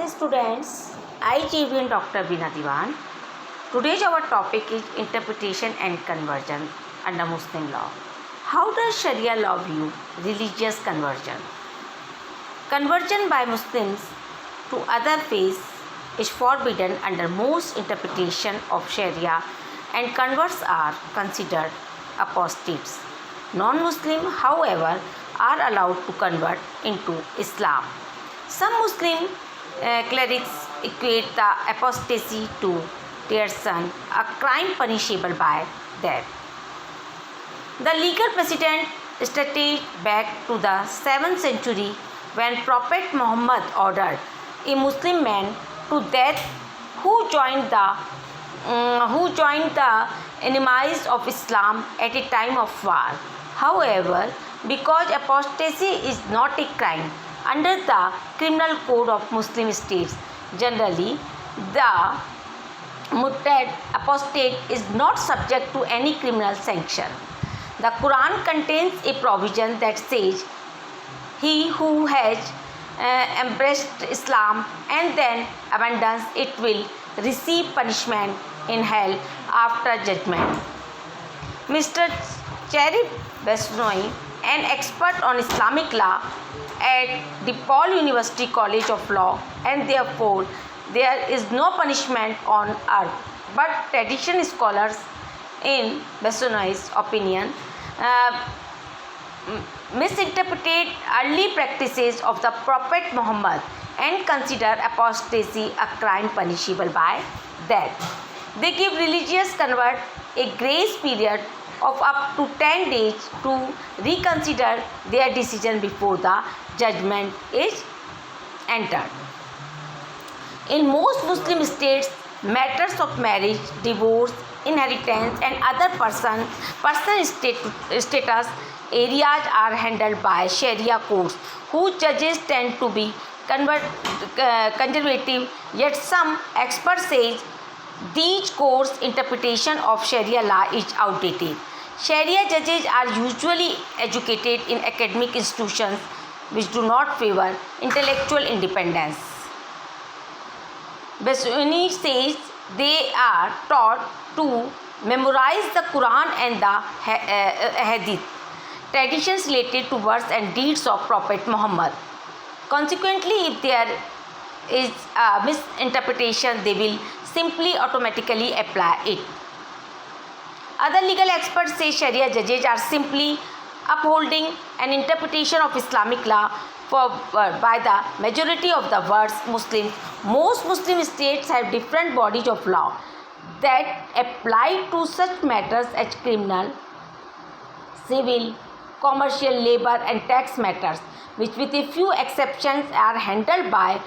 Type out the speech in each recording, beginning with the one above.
Namaste students, I GVN Dr. Bina Diwan. Today's our topic is interpretation and conversion under Muslim law. How does Sharia law view religious conversion? Conversion by Muslims to other faiths is forbidden under most interpretation of Sharia and converts are considered apostates. Non-Muslim, however, are allowed to convert into Islam. Some Muslim clerics equate the apostasy to treason, a crime punishable by death. The legal precedent stretches back to the 7th century when Prophet Muhammad ordered a Muslim man to death who joined the enemies of Islam at a time of war. However, because apostasy is not a crime under the criminal code of Muslim states, generally the murtad apostate is not subject to any criminal sanction. The Quran contains a provision that says, "He who has embraced Islam and then abandons it will receive punishment in hell after judgment." Mr. Cherif Besnoi, an expert on Islamic law at DePaul University College of Law, and therefore there is no punishment on earth. But tradition scholars, in Besnoi's opinion, misinterpret early practices of the Prophet Muhammad and consider apostasy a crime punishable by death. They give religious convert a grace period of up to 10 days to reconsider their decision before the judgment is entered. In most Muslim states, matters of marriage, divorce, inheritance, and other person status areas are handled by Sharia courts, whose judges tend to be conservative. Yet some experts say these courts' interpretation of Sharia law is outdated. Sharia judges are usually educated in academic institutions which do not favor intellectual independence. Besnoi says they are taught to memorize the Quran and the Hadith, traditions related to words and deeds of Prophet Muhammad. Consequently, if there is a misinterpretation, they will simply automatically apply it. Other legal experts say Sharia judges are simply upholding an interpretation of Islamic law by the majority of the world's Muslims. Most Muslim states have different bodies of law that apply to such matters as criminal, civil, commercial, labor, and tax matters, which with a few exceptions are handled by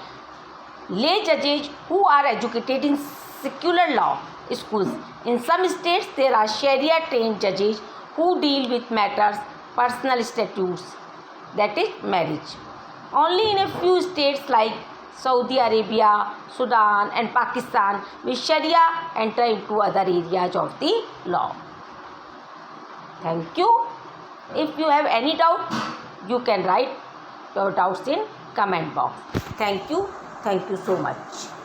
lay judges who are educated in secular law schools. In some states, there are Sharia trained judges who deal with matters personal statutes, that is marriage. Only in a few states like Saudi Arabia, Sudan, and Pakistan will Sharia enter into other areas of the law. Thank you. If you have any doubt, you can write your doubts in comment box. Thank you. Thank you so much.